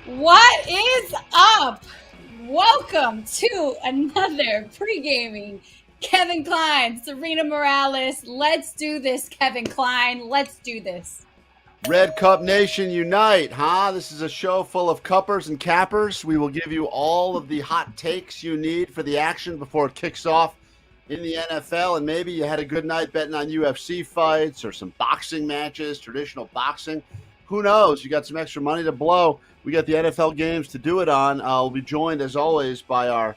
What is up? Welcome to another Pregaming. Kevin Klein, Serena Morales. Let's do this, Kevin Klein. Let's do this. Red Cup Nation unite, huh? This is a show full of cuppers and cappers. We will give you all of the hot takes you need for the action before it kicks off in the NFL. And maybe you had a good night betting on UFC fights or some boxing matches, traditional boxing. Who knows? You got some extra money to blow. We got the NFL games to do it on. We'll be joined, as always, by our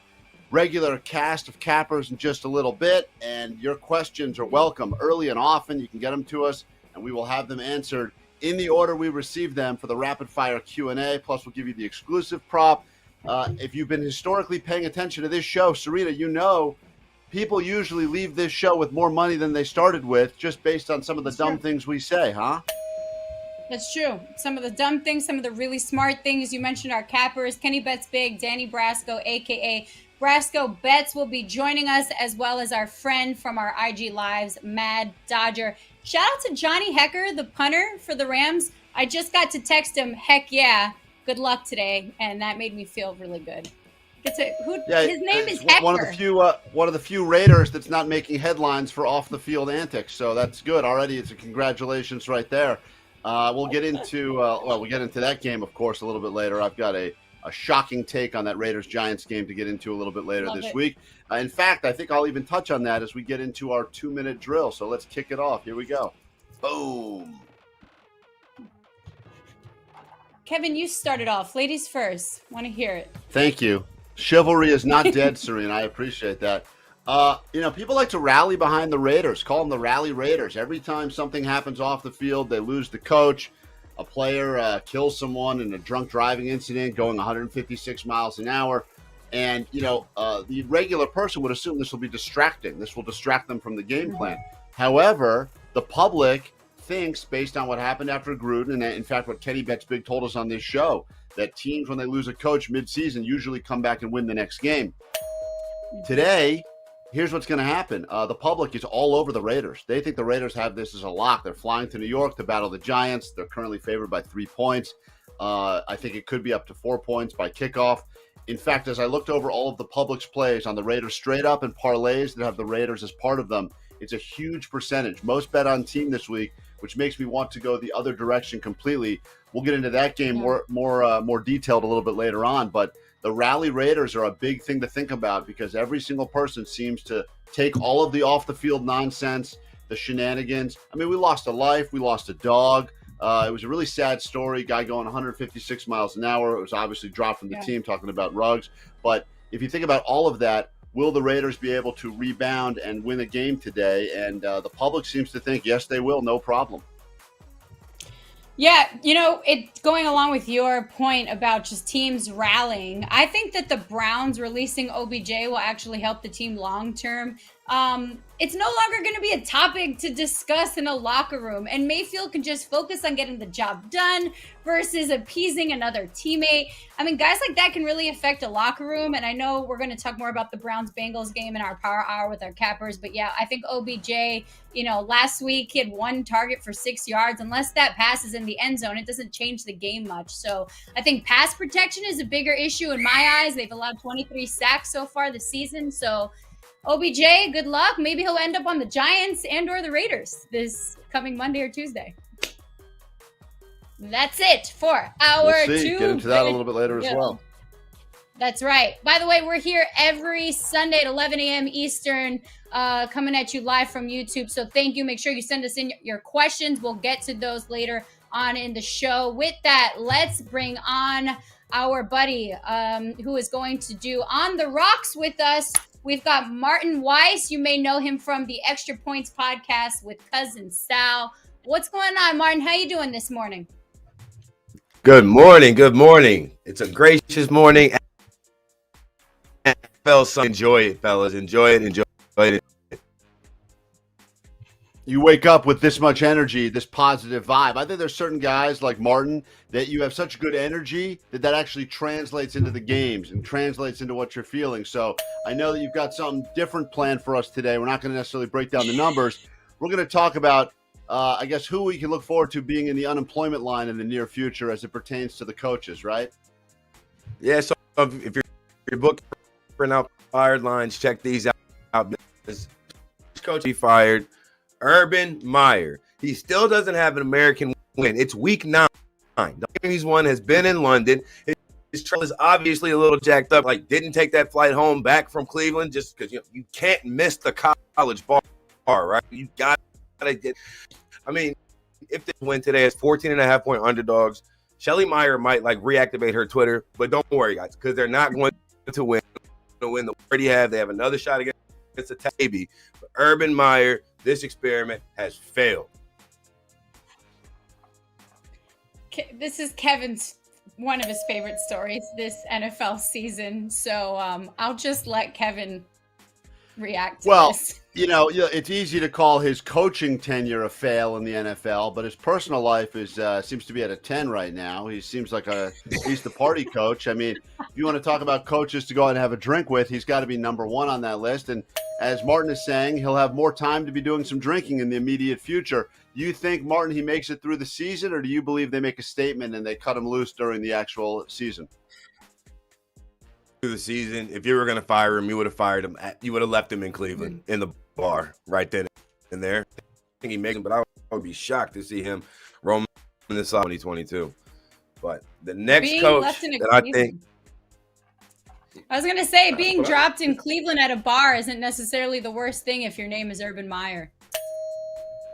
regular cast of cappers in just a little bit. And your questions are welcome early and often. You can get them to us, and we will have them answered in the order we receive them for the rapid fire Q&A. Plus, we'll give you the exclusive prop. If you've been historically paying attention to this show, Serena, you know people usually leave this show with more money than they started with just based on some of the dumb things we say, huh? That's true. Some of the dumb things, some of the really smart things. You mentioned our cappers, Kenny Bets Big, Danny Brasco, a.k.a. Brasco Bets, will be joining us, as well as our friend from our IG Lives, Mad Dodger. Shout out to Johnny Hecker, the punter for the Rams. I just got to text him, heck yeah, good luck today, and that made me feel really good. His name is Hecker. One of the few Raiders that's not making headlines for off the field antics. So that's good already. It's a congratulations right there. We'll get into that game, of course, a little bit later. I've got a shocking take on that Raiders-Giants game to get into a little bit later this week. In fact, I think I'll even touch on that as we get into our 2-minute drill. So let's kick it off. Here we go. Boom. Kevin, you started off. Ladies first. Want to hear it. Thank you. Chivalry is not dead, Serena. I appreciate that. People like to rally behind the Raiders, call them the Rally Raiders. Every time something happens off the field, they lose the coach, a player kills someone in a drunk driving incident going 156 miles an hour. And, the regular person would assume this will be distracting. This will distract them from the game plan. However, the public thinks, based on what happened after Gruden, and in fact what Kenny Bets Big told us on this show, that teams, when they lose a coach mid-season, usually come back and win the next game. Today, here's what's going to happen. The public is all over the Raiders. They think the Raiders have this as a lock. They're flying to New York to battle the Giants. They're currently favored by 3 points. I think it could be up to 4 points by kickoff. In fact, as I looked over all of the public's plays on the Raiders straight up and parlays that have the Raiders as part of them, it's a huge percentage. Most bet on team this week, which makes me want to go the other direction completely. We'll get into that game more detailed a little bit later on, but the Rally Raiders are a big thing to think about because every single person seems to take all of the off-the-field nonsense, the shenanigans. I mean, we lost a life. We lost a dog. It was a really sad story, guy going 156 miles an hour. It was obviously dropped from the team, talking about Ruggs. But if you think about all of that, will the Raiders be able to rebound and win a game today? And the public seems to think, yes, they will, no problem. Yeah, it's going along with your point about just teams rallying. I think that the Browns releasing OBJ will actually help the team long term. It's no longer going to be a topic to discuss in a locker room, and Mayfield can just focus on getting the job done versus appeasing another teammate. I mean, guys like that can really affect a locker room, and I know we're going to talk more about the Browns-Bengals game in our Power Hour with our cappers, but yeah, I think OBJ, last week he had 1 target for 6 yards. Unless that pass is in the end zone, it doesn't change the game much. So I think pass protection is a bigger issue in my eyes. They've allowed 23 sacks so far this season, so OBJ, good luck. Maybe he'll end up on the Giants and or the Raiders this coming Monday or Tuesday. That's it for our We'll see. Get into that a little bit later as well. That's right. By the way, we're here every Sunday at 11 a.m. Eastern, coming at you live from YouTube. So thank you. Make sure you send us in your questions. We'll get to those later on in the show. With that, let's bring on our buddy who is going to do On the Rocks with us. We've got Martin Weiss. You may know him from the Extra Points podcast with Cousin Sal. What's going on, Martin? How you doing this morning? Good morning. Good morning. It's a gracious morning. Enjoy it, fellas. Enjoy it. Enjoy it. You wake up with this much energy, this positive vibe. I think there's certain guys like Martin that you have such good energy that actually translates into the games and translates into what you're feeling. So I know that you've got something different planned for us today. We're not going to necessarily break down the numbers. We're going to talk about, I guess, who we can look forward to being in the unemployment line in the near future as it pertains to the coaches, right? Yeah, so if you're booking out fired lines, check these out. This coach he fired, Urban Meyer. He still doesn't have an American win. It's week 9. The game he's won has been in London. His trail is obviously a little jacked up. Like, didn't take that flight home back from Cleveland just because you can't miss the college bar, right? You got to get. I mean, if they win today as 14.5-point underdogs, Shelly Meyer might reactivate her Twitter, but don't worry, guys, because they're not going to win. They already have. They have another shot against the Tabby. But Urban Meyer, this experiment has failed. This is Kevin's one of his favorite stories this NFL season. So I'll just let Kevin react to this. It's easy to call his coaching tenure a fail in the NFL, but his personal life seems to be at a 10 right now. He seems like he's the party coach. I mean, if you want to talk about coaches to go out and have a drink with, he's got to be number 1 on that list. And as Martin is saying, he'll have more time to be doing some drinking in the immediate future. Do you think, Martin, he makes it through the season, or do you believe they make a statement and they cut him loose during the actual season? Through the season, if you were going to fire him, you would have fired him. You would have left him in Cleveland in the bar right then and there. I think he makes him, but I would be shocked to see him roaming this out 2022. But the next coach that I think. I was going to say, being dropped in Cleveland at a bar isn't necessarily the worst thing if your name is Urban Meyer.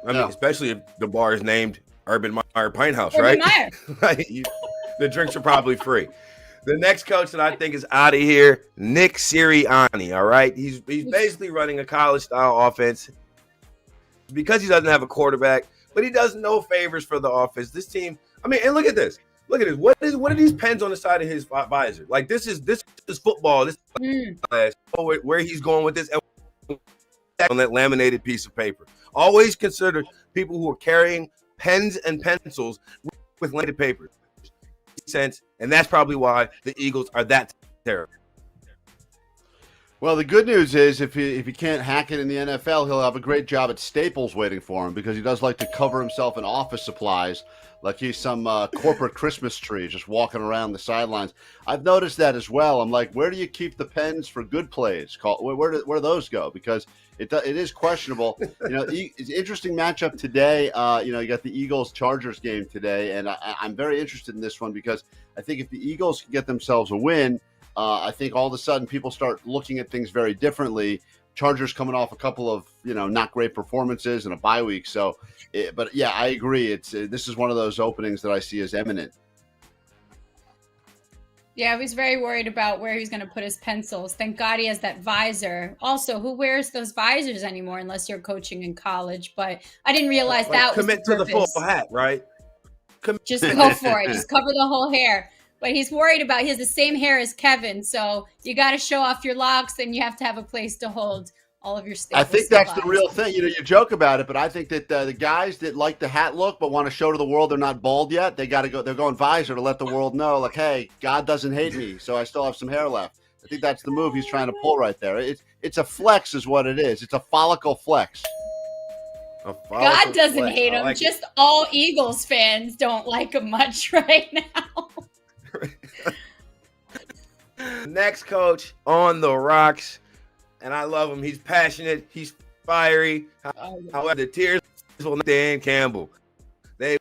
I mean, especially if the bar is named Urban Meyer Pint House, Urban right? Meyer. The drinks are probably free. The next coach that I think is out of here, Nick Sirianni, all right? He's basically running a college-style offense because he doesn't have a quarterback, but he does no favors for the offense. This team, I mean, and look at this. Look at this. What are these pens on the side of his visor? Like, this is football. This is where he's going with this on that laminated piece of paper. Always consider people who are carrying pens and pencils with laminated paper. Sense, and that's probably why the Eagles are that terrible. Well, the good news is if he can't hack it in the NFL, he'll have a great job at Staples waiting for him, because he does like to cover himself in office supplies like he's some corporate Christmas tree just walking around the sidelines. I've noticed that as well. I'm like, where do you keep the pens for good plays? Where do those go? Because it is questionable. It's an interesting matchup today. You got the Eagles-Chargers game today, and I'm very interested in this one because I think if the Eagles can get themselves a win, I think all of a sudden people start looking at things very differently. Chargers coming off a couple of not great performances and a bye week. So, but yeah, I agree. This is one of those openings that I see as imminent. Yeah, I was very worried about where he's going to put his pencils. Thank God he has that visor. Also, who wears those visors anymore unless you're coaching in college? But I didn't realize that was commit to the full hat, right? Just go for it. Just cover the whole hair. But he's worried about, he has the same hair as Kevin, so you got to show off your locks, and you have to have a place to hold all of your stuff. I think that's the real thing. You joke about it, but I think that the guys that like the hat look but want to show to the world they're not bald yet, they got to go. They're going visor to let the world know, like, hey, God doesn't hate me, so I still have some hair left. I think that's the move he's trying to pull right there. It's a flex, is what it is. It's a follicle flex. God doesn't hate him. Just all Eagles fans don't like him much right now. Next coach on the rocks, and I love him. He's passionate. He's fiery. However, the tears will not Dan Campbell. They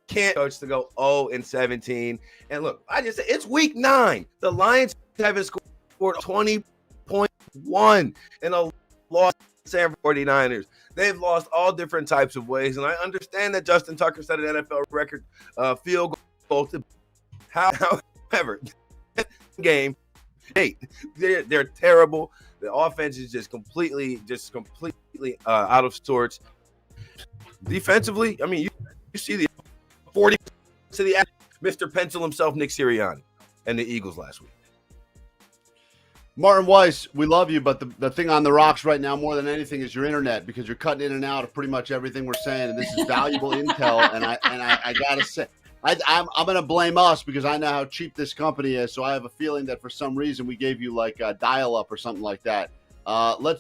can't coach to go 0-17. And look, I just said it's week 9. The Lions haven't scored 20.1 in a loss to the San 49ers. They've lost all different types of ways, and I understand that Justin Tucker set an NFL record field goal to. However, game 8, they're terrible. The offense is just completely out of sorts. Defensively, I mean, you see the 40 to the Mr. Pencil himself, Nick Sirianni, and the Eagles last week. Martin Weiss, we love you, but the thing on the rocks right now more than anything is your internet, because you're cutting in and out of pretty much everything we're saying, and this is valuable intel. And I gotta say, I'm going to blame us because I know how cheap this company is. So I have a feeling that for some reason we gave you like a dial up or something like that. I don't know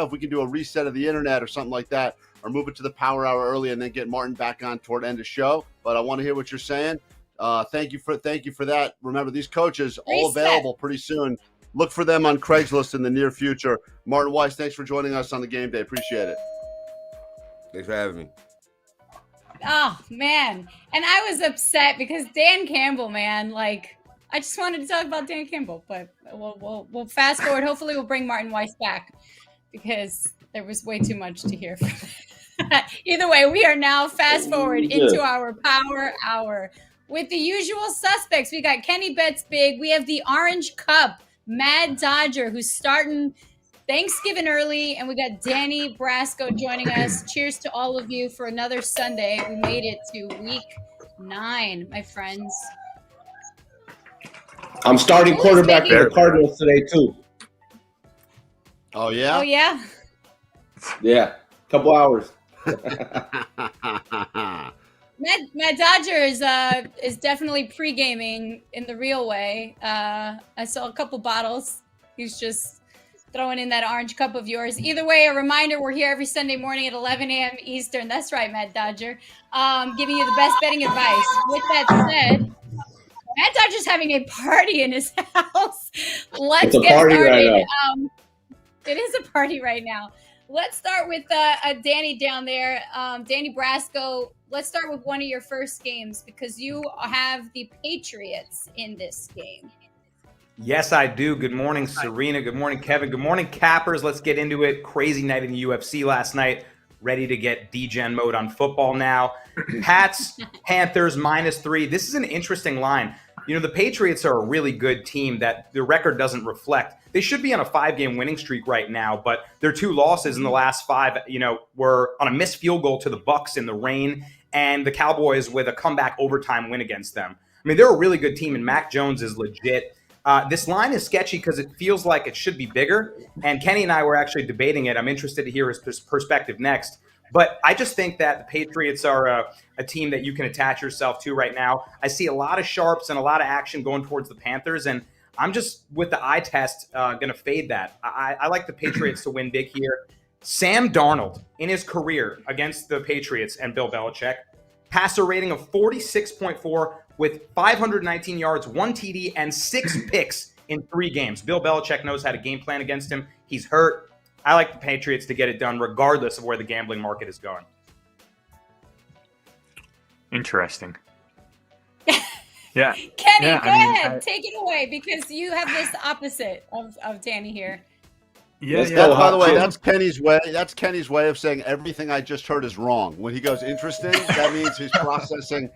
if we can do a reset of the internet or something like that, or move it to the power hour early and then get Martin back on toward end of show. But I want to hear what you're saying. Thank you for that. Remember, these coaches all Reset. available pretty soon. Look for them on Craigslist in the near future. Martin Weiss, thanks for joining us on the game day. Appreciate it. Thanks for having me. Oh man, and I was upset because Dan Campbell, man, like I just wanted to talk about Dan Campbell, but we'll fast forward. Hopefully, we'll bring Martin Weiss back because there was way too much to hear from him. Either way, we are now fast forward into our Power Hour with the usual suspects. We got Kenny Betts Big. We have the Orange Cup, Mad Dodger, who's starting Thanksgiving early, and we got Danny Brasco joining us. Cheers to all of you for another Sunday. We made it to week 9, my friends. I'm starting quarterback for the Cardinals today too. Oh yeah? Oh yeah? Yeah, couple hours. Matt Dodger is definitely pre-gaming in the real way. I saw a couple bottles. He's just throwing in that orange cup of yours. Either way, a reminder, we're here every Sunday morning at 11 a.m. Eastern. That's right, Matt Dodger. Giving you the best betting advice. With that said, Matt Dodger's having a party in his house. Let's get started. Right now. It is a party right now. Let's start with Danny down there. Danny Brasco, let's start with one of your first games because you have the Patriots in this game. Yes, I do. Good morning, Serena. Good morning, Kevin. Good morning, Cappers. Let's get into it. Crazy night in the UFC last night. Ready to get D-Gen mode on football now. Pats, Panthers, -3. This is an interesting line. You know, the Patriots are a really good team that the record doesn't reflect. They should be on a 5-game winning streak right now, but their 2 losses in the last 5, were on a missed field goal to the Bucs in the rain and the Cowboys with a comeback overtime win against them. I mean, they're a really good team, and Mac Jones is legit. This line is sketchy because it feels like it should be bigger, and Kenny and I were actually debating it. I'm interested to hear his perspective next. But I just think that the Patriots are a team that you can attach yourself to right now. I see a lot of sharps and a lot of action going towards the Panthers, and I'm just, with the eye test, going to fade that. I like the Patriots to win big here. Sam Darnold, in his career against the Patriots and Bill Belichick, passer rating of 46.4 with 519 yards, 1 TD, and 6 picks in 3 games. Bill Belichick knows how to game plan against him. He's hurt. I like the Patriots to get it done regardless of where the gambling market is going. Interesting. Yeah. Kenny, go ahead. Take it away because you have this opposite of Danny here. Yeah. By the way, that's Kenny's way. That's Kenny's way of saying everything I just heard is wrong. When he goes interesting, that means he's processing.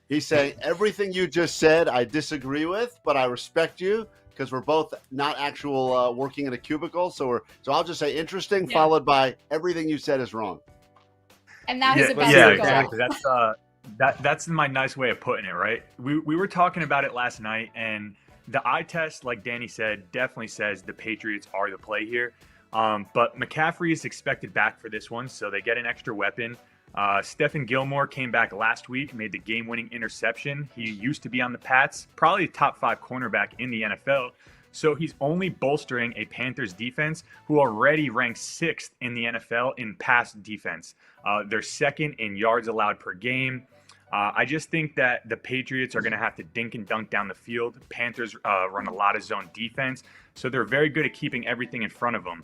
He's saying everything you just said I disagree with, but I respect you because we're both not actual working in a cubicle. So I'll just say interesting, followed by everything you said is wrong. And now he's about to go exactly. That's my nice way of putting it, right? We were talking about it last night, and the eye test, like Danny said, definitely says the Patriots are the play here. But McCaffrey is expected back for this one, so they get an extra weapon. Stephen Gilmore came back last week, made the game-winning interception. He used to be on the Pats, probably a top 5 cornerback in the NFL. So he's only bolstering a Panthers defense who already ranks 6th in the NFL in pass defense. They're 2nd in yards allowed per game. I just think that the Patriots are going to have to dink and dunk down the field. Panthers run a lot of zone defense, so they're very good at keeping everything in front of them.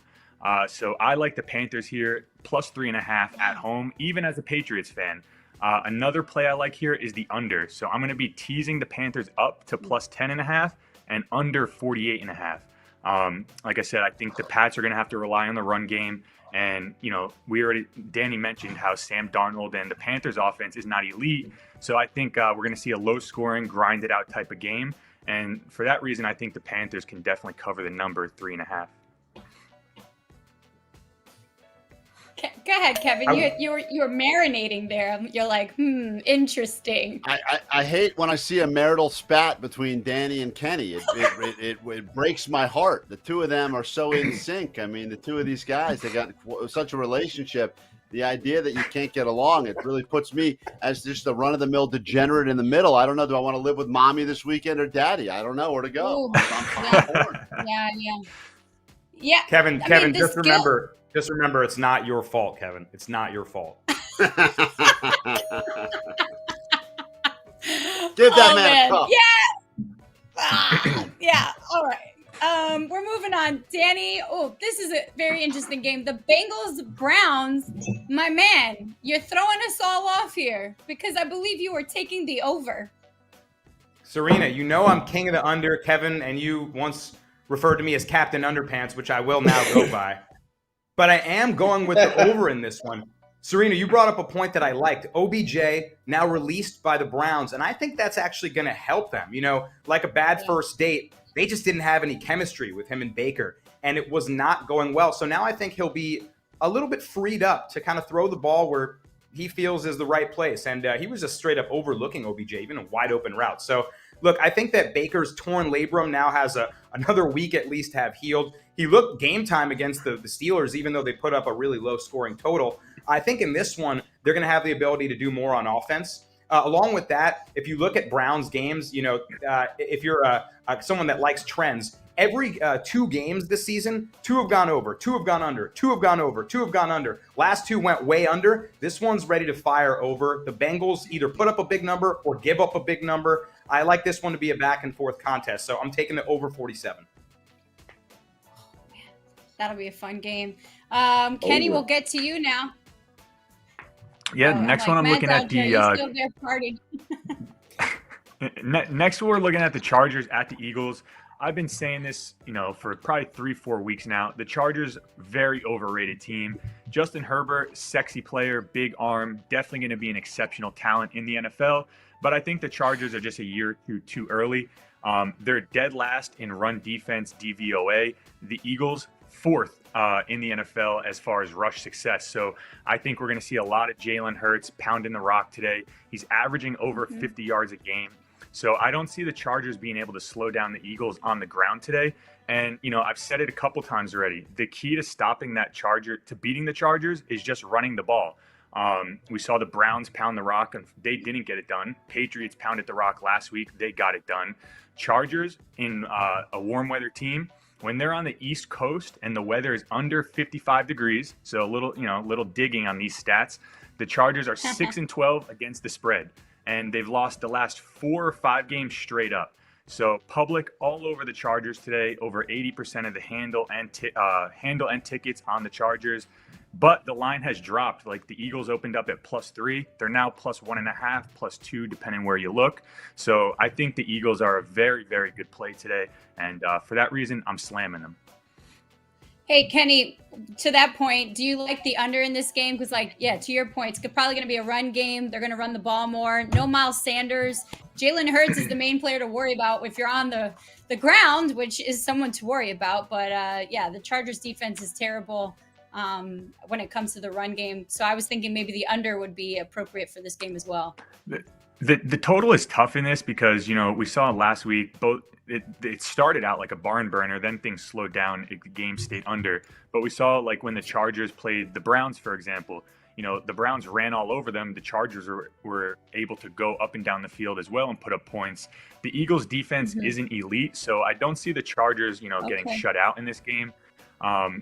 So I like the Panthers here, plus 3.5 at home, even as a Patriots fan. Another play I like here is the under. So I'm going to be teasing the Panthers up to plus 10.5 and under 48.5. Like I said, I think the Pats are going to have to rely on the run game. And, Danny mentioned how Sam Darnold and the Panthers offense is not elite. So I think we're going to see a low scoring, grinded out type of game. And for that reason, I think the Panthers can definitely cover the number 3.5. Go ahead, Kevin. You were marinating there. You're like, interesting. I hate when I see a marital spat between Danny and Kenny. It breaks my heart. The two of them are so in sync. I mean, the two of these guys, they got such a relationship. The idea that you can't get along, it really puts me as just a run-of-the-mill degenerate in the middle. I don't know. Do I want to live with mommy this weekend or daddy? I don't know where to go. Yeah. Kevin, just remember, it's not your fault, Kevin. It's not your fault. Get Give that Oh, man man. a cup. Yeah. All right. We're moving on. Danny, this is a very interesting game. The Bengals-Browns, my man, you're throwing us all off here because I believe you were taking the over. Serena, you know I'm king of the under. Kevin, and you once referred to me as Captain Underpants, which I will now go by. But I am going with the over in this one. Serena, you brought up a point that I liked. OBJ now released by the Browns, and I think that's actually going to help them. You know, like a bad first date, they just didn't have any chemistry with him and Baker, and it was not going well. So now I think he'll be a little bit freed up to kind of throw the ball where he feels is the right place. And he was just straight up overlooking OBJ, even a wide open route. So look, I think that Baker's torn labrum now has another week at least to have healed. He looked game time against the Steelers, even though they put up a really low scoring total. I think in this one, they're going to have the ability to do more on offense. Along with that, if you look at Browns games, you know, if you're someone that likes trends, every 2 games this season, 2 have gone over, 2 have gone under, 2 have gone over, 2 have gone under. Last 2 went way under. This one's ready to fire over. The Bengals either put up a big number or give up a big number. I like this one to be a back and forth contest, so I'm taking the over 47. That'll be a fun game. Kenny, we'll get to you now. Yeah, next one I'm looking at the next we're looking at the Chargers at the Eagles. I've been saying this, you know, for probably 3-4 weeks now. The Chargers, very overrated team. Justin Herbert, sexy player, big arm, definitely going to be an exceptional talent in the NFL. But I think the Chargers are just a year or two too early. They're dead last in run defense, DVOA. The Eagles, 4th in the NFL as far as rush success. So I think we're going to see a lot of Jalen Hurts pounding the rock today. He's averaging over 50 yards a game. So I don't see the Chargers being able to slow down the Eagles on the ground today. And, you know, I've said it a couple times already. The key to stopping to beating the Chargers is just running the ball. We saw the Browns pound the rock and they didn't get it done. Patriots pounded the rock last week. They got it done. Chargers in a warm weather team, when they're on the East Coast and the weather is under 55 degrees, so a little digging on these stats, the Chargers are 6-12 against the spread, and they've lost the last 4 or 5 games straight up. So public all over the Chargers today, over 80% of the handle and tickets on the Chargers. But the line has dropped. Like the Eagles opened up at +3. They're now +1.5, +2, depending where you look. So I think the Eagles are a very, very good play today. And for that reason, I'm slamming them. Hey, Kenny, to that point, do you like the under in this game? Because, to your point, it's probably going to be a run game. They're going to run the ball more. No Miles Sanders. Jalen Hurts is the main player to worry about if you're on the ground, which is someone to worry about. But, the Chargers defense is terrible when it comes to the run game. So I was thinking maybe the under would be appropriate for this game as well. The total is tough in this because, we saw last week it started out like a barn burner, then things slowed down, the game stayed under. But we saw like when the Chargers played the Browns, for example, the Browns ran all over them. The Chargers were able to go up and down the field as well and put up points. The Eagles defense isn't elite, so I don't see the Chargers, getting shut out in this game.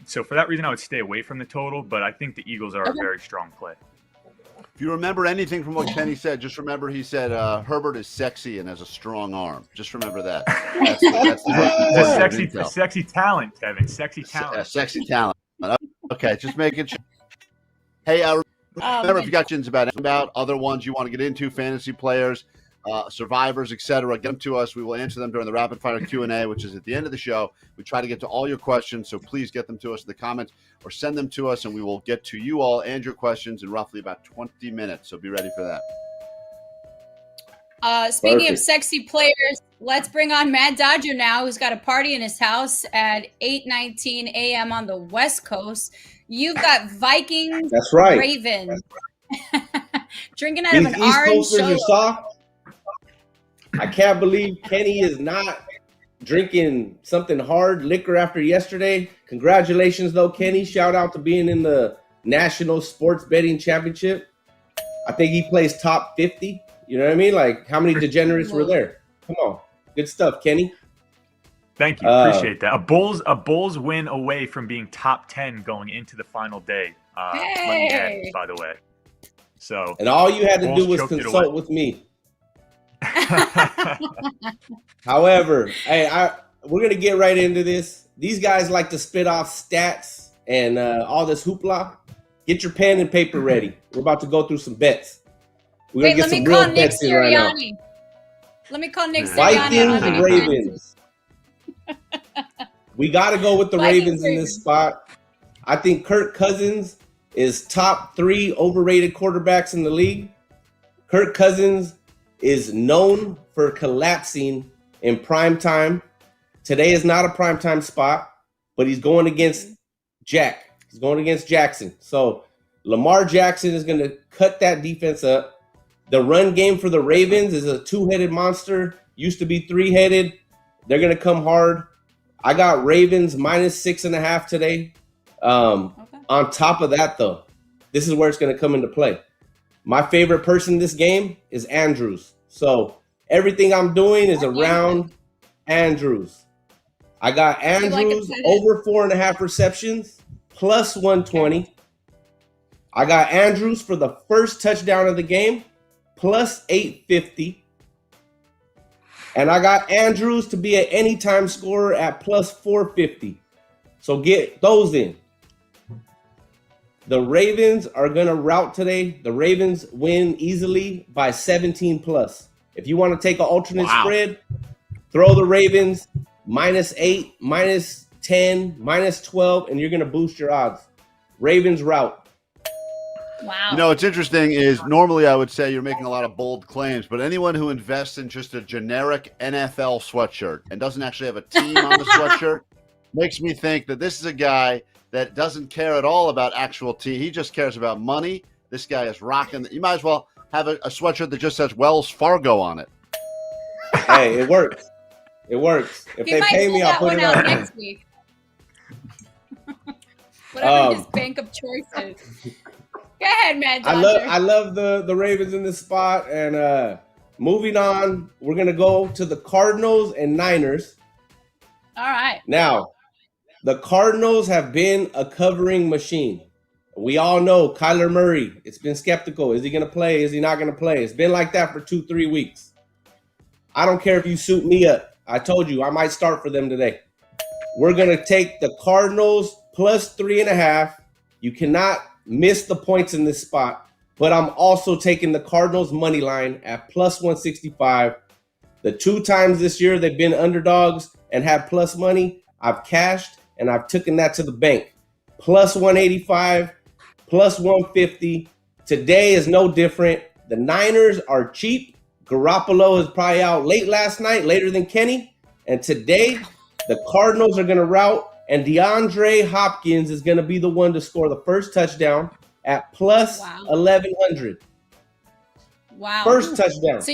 So for that reason, I would stay away from the total, but I think the Eagles are a very strong play. If you remember anything from what Kenny said, just remember he said Herbert is sexy and has a strong arm. Just remember that. That's sexy talent, Kevin. Sexy talent. Sexy talent. Okay, just making sure. Hey, remember if you got questions about other ones you want to get into, fantasy players, survivors, etc., get them to us. We will answer them during the rapid fire Q&A, which is at the end of the show. We try to get to all your questions, so please get them to us in the comments or send them to us, and we will get to you all and your questions in roughly about 20 minutes. So be ready for that. Speaking of sexy players, let's bring on Mad Dodger now, who's got a party in his house at 8:19 a.m. on the West Coast. You've got Vikings, that's right, Ravens. Drinking out of an orange soda. I can't believe Kenny is not drinking something hard liquor after yesterday. Congratulations, though, Kenny. Shout out to being in the National Sports Betting Championship. I think he plays top 50. You know what I mean? Like, how many degenerates were there? Come on. Good stuff, Kenny. Thank you. Appreciate that. A Bulls win away from being top 10 going into the final day. Let me add, by the way. So, and all you had to do was consult with me. However, we're going to get right into this. These guys like to spit off stats and all this hoopla. Get your pen and paper ready. We're about to go through some bets. We're going to get some real bets in right now. Let me call Nick Sirianni. Vikings, Ravens. We got to go with the Ravens in this spot. I think Kirk Cousins is top 3 overrated quarterbacks in the league. Kirk Cousins is known for collapsing in prime time. Today is not a prime time spot, but he's going against Jack. He's going against Jackson. So Lamar Jackson is going to cut that defense up. The run game for the Ravens is a 2-headed monster. Used to be 3-headed. They're going to come hard. I got Ravens minus 6.5 today. On top of that, though, this is where it's going to come into play. My favorite person in this game is Andrews. So everything I'm doing is around Andrews. I got Andrews over 4.5 receptions, plus 120. I got Andrews for the first touchdown of the game, plus 850. And I got Andrews to be an anytime scorer at plus 450. So get those in. The Ravens are going to rout today. The Ravens win easily by 17 plus. If you want to take an alternate spread, throw the Ravens minus 8, minus 10, minus 12, and you're going to boost your odds. Ravens rout. Wow. You know, what's interesting is normally I would say you're making a lot of bold claims, but anyone who invests in just a generic NFL sweatshirt and doesn't actually have a team on the sweatshirt makes me think that this is a guy that doesn't care at all about actual team. He just cares about money. This guy is rocking. You might as well have a sweatshirt that just says Wells Fargo on it. Hey, it works. It works. If they pay me, I'll put it on next week. Whatever his bank of choice is. Go ahead, Mad Dodger. I love the Ravens in this spot. And moving on, we're going to go to the Cardinals and Niners. All right. Now, the Cardinals have been a covering machine. We all know Kyler Murray. It's been skeptical. Is he going to play? Is he not going to play? It's been like that for 2-3 weeks. I don't care if you suit me up. I told you I might start for them today. We're going to take the Cardinals plus 3.5. You cannot miss the points in this spot, but I'm also taking the Cardinals money line at plus 165. The 2 times this year they've been underdogs and had plus money, I've cashed and I've taken that to the bank. Plus 185, plus 150. Today is no different. The Niners are cheap. Garoppolo is probably out late last night, later than Kenny. And today, the Cardinals are going to rout, and DeAndre Hopkins is going to be the one to score the first touchdown at plus 1,100. Wow. First touchdown. So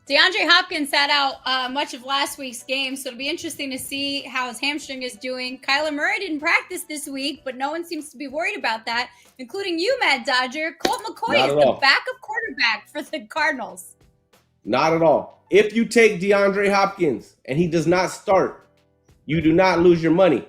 DeAndre Hopkins sat out much of last week's game, so it'll be interesting to see how his hamstring is doing. Kyler Murray didn't practice this week, but no one seems to be worried about that, including you, Mad Dodger. Colt McCoy is the backup quarterback for the Cardinals. Not at all. If you take DeAndre Hopkins and he does not start, you do not lose your money.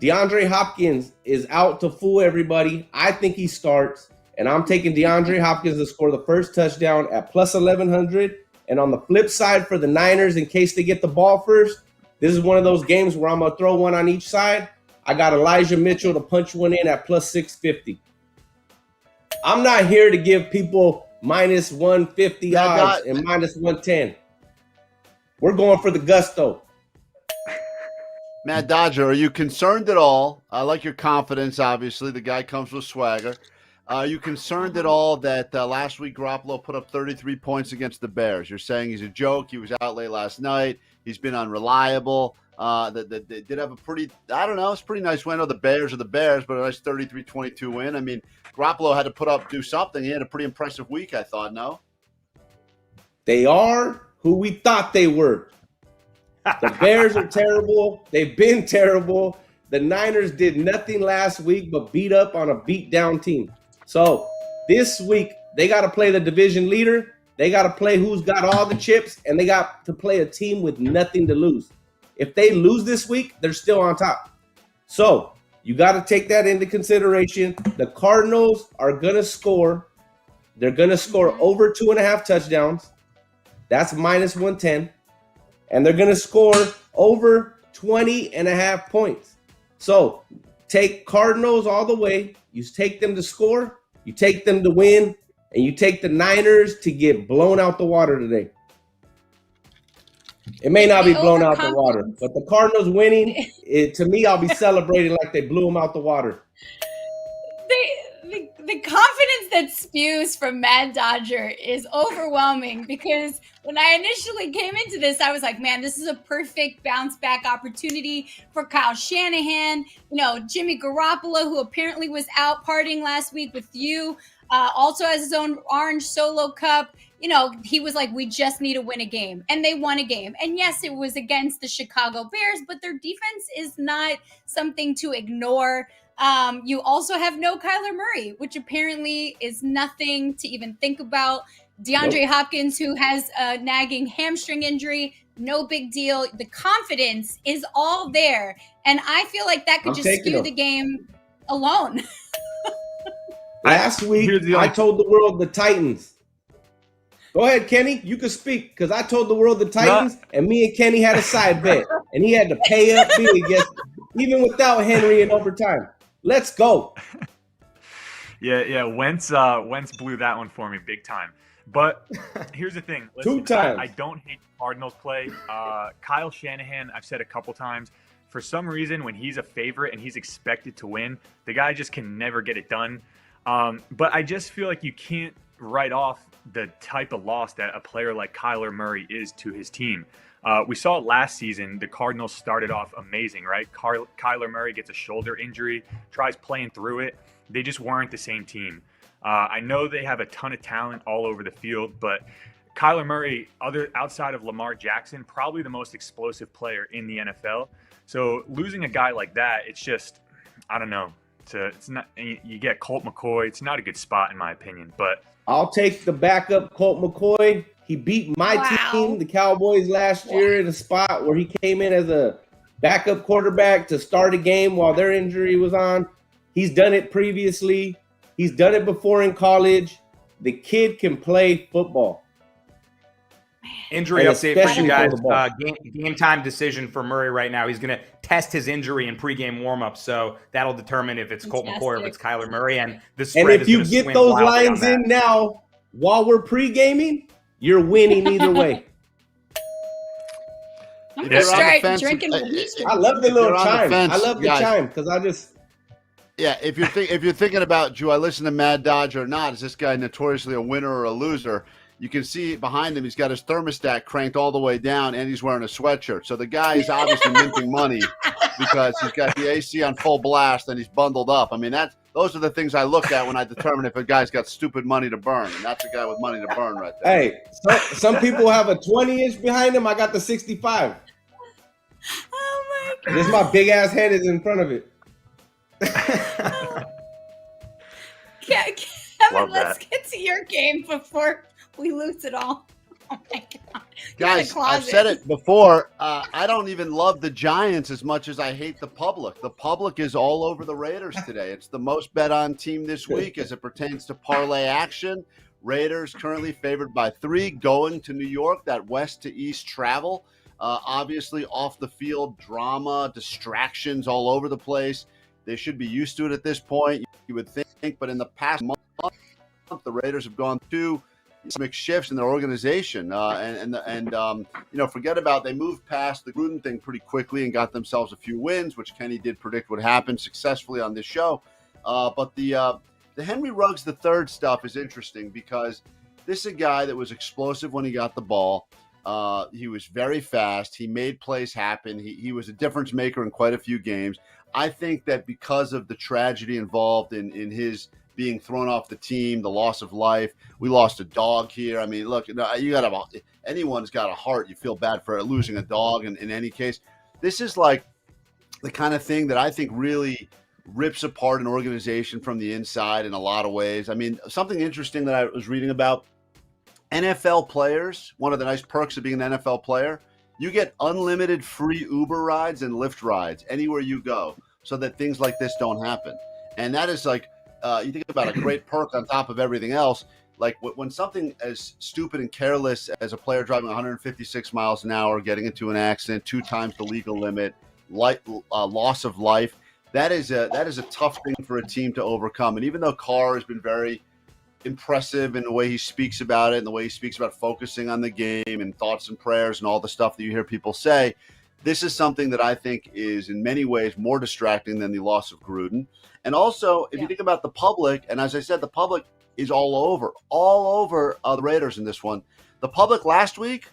DeAndre Hopkins is out to fool everybody. I think he starts, and I'm taking DeAndre Hopkins to score the first touchdown at plus 1,100. And on the flip side for the Niners, in case they get the ball first, this is one of those games where I'm going to throw one on each side. I got Elijah Mitchell to punch one in at plus 650. I'm not here to give people minus 150 odds and minus 110. We're going for the gusto. Mad Dodger, are you concerned at all? I like your confidence, obviously. The guy comes with swagger. Are you concerned at all that last week Garoppolo put up 33 points against the Bears? You're saying he's a joke. He was out late last night. He's been unreliable. They did have a pretty, I don't know, it's a pretty nice win. The Bears are the Bears, but a nice 33-22 win. I mean, Garoppolo had to do something. He had a pretty impressive week, I thought, no? They are who we thought they were. The Bears are terrible. They've been terrible. The Niners did nothing last week but beat up on a beat-down team. So this week, they got to play the division leader. They got to play who's got all the chips, and they got to play a team with nothing to lose. If they lose this week, they're still on top. So you got to take that into consideration. The Cardinals are going to score. They're going to score over 2.5 touchdowns. That's minus 110. And they're going to score over 20.5 points. So take Cardinals all the way. You take them to score, you take them to win, and you take the Niners to get blown out the water today. It may not be blown out the water, but the Cardinals winning, to me, I'll be celebrating like they blew them out the water. The confidence that spews from Mad Dodger is overwhelming, because when I initially came into this, I was like, man, this is a perfect bounce back opportunity for Kyle Shanahan. Jimmy Garoppolo, who apparently was out partying last week with you, also has his own orange solo cup. He was like, we just need to win a game. And they won a game. And yes, it was against the Chicago Bears, but their defense is not something to ignore. You also have no Kyler Murray, which apparently is nothing to even think about. DeAndre Hopkins, who has a nagging hamstring injury, no big deal. The confidence is all there. And I feel like that could just skew the game alone. Last week, I told the world the Titans. Go ahead, Kenny. You can speak, because I told the world the Titans, and me and Kenny had a side bet. And he had to pay up big, even without Henry in overtime. Let's go. Yeah. Wentz blew that one for me big time. But here's the thing. Listen, 2 times. I don't hate Cardinals play. Kyle Shanahan, I've said a couple times, for some reason, when he's a favorite and he's expected to win, the guy just can never get it done. But I just feel like you can't write off the type of loss that a player like Kyler Murray is to his team. We saw it last season. The Cardinals started off amazing, right? Kyler Murray gets a shoulder injury, tries playing through it. They just weren't the same team. I know they have a ton of talent all over the field, but Kyler Murray, outside of Lamar Jackson, probably the most explosive player in the NFL. So losing a guy like that, it's just, I don't know. It's not. You get Colt McCoy. It's not a good spot in my opinion. But I'll take the backup Colt McCoy. He beat my team, the Cowboys, last year in a spot where he came in as a backup quarterback to start a game while their injury was on. He's done it previously. He's done it before in college. The kid can play football. Injury update for you guys. Game time decision for Murray right now. He's going to test his injury in pregame warmup, so that'll determine if it's Colt McCoy or if it's Kyler Murray. And the spread and if you get those lines in now while we're pregaming, you're winning either way. I'm gonna start drinking. I love the little chime. I love the chime because I just. Yeah, if you're thinking about, do I listen to Mad Dodger or not? Is this guy notoriously a winner or a loser? You can see behind him, he's got his thermostat cranked all the way down, and he's wearing a sweatshirt. So the guy is obviously minting money because he's got the AC on full blast and he's bundled up. I mean, those are the things I look at when I determine if a guy's got stupid money to burn, and that's a guy with money to burn right there. Hey, some people have a 20-inch behind him. I got the 65. Oh my God! This my big ass head is in front of it. Kevin, let's get to your game before we lose it all. Oh my God. Guys, I've said it before. I don't even love the Giants as much as I hate the public. The public is all over the Raiders today. It's the most bet on team this week as it pertains to parlay action. Raiders currently favored by 3 going to New York, that west to east travel. Obviously off the field drama, distractions all over the place. They should be used to it at this point, you would think. But in the past month, the Raiders have gone through some shifts in their organization, forget about, they moved past the Gruden thing pretty quickly and got themselves a few wins, which Kenny did predict would happen successfully on this show. But the Henry Ruggs III stuff is interesting because this is a guy that was explosive when he got the ball. He was very fast. He made plays happen. He was a difference maker in quite a few games. I think that because of the tragedy involved in his being thrown off the team, the loss of life, we lost a dog here. I mean, look, anyone's got a heart. You feel bad for losing a dog in any case. This is like the kind of thing that I think really rips apart an organization from the inside in a lot of ways. I mean, something interesting that I was reading about, NFL players, one of the nice perks of being an NFL player, you get unlimited free Uber rides and Lyft rides anywhere you go so that things like this don't happen. And that is like, you think about a great perk on top of everything else. Like when something as stupid and careless as a player driving 156 miles an hour, getting into an accident 2 times the legal limit, loss of life, that is a tough thing for a team to overcome. And even though Carr has been very impressive in the way he speaks about it and the way he speaks about focusing on the game and thoughts and prayers and all the stuff that you hear people say, this is something that I think is in many ways more distracting than the loss of Gruden. And also, if you think about the public, and as I said, the public is all over the Raiders in this one. The public last week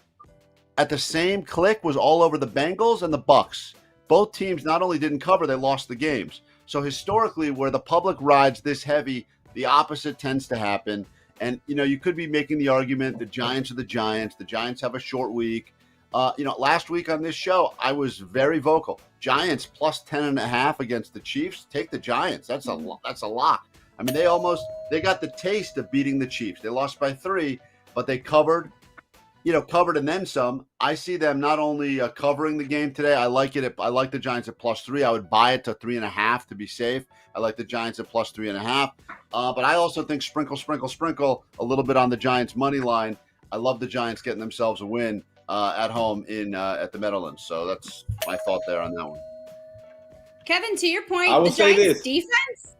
at the same click was all over the Bengals and the Bucks. Both teams not only didn't cover, they lost the games. So historically, where the public rides this heavy, the opposite tends to happen. And, you could be making the argument the Giants are the Giants. The Giants have a short week. Last week on this show, I was very vocal. Giants plus 10.5 against the Chiefs. Take the Giants. That's a lock. I mean, they got the taste of beating the Chiefs. They lost by 3, but they covered and then some. I see them not only covering the game today. I like it. I like the Giants at plus 3. I would buy it to 3.5 to be safe. I like the Giants at plus 3.5. But I also think sprinkle a little bit on the Giants money line. I love the Giants getting themselves a win at home at the Meadowlands. So that's my thought there on that one. Kevin, to your point, I will the say Giants' this. defense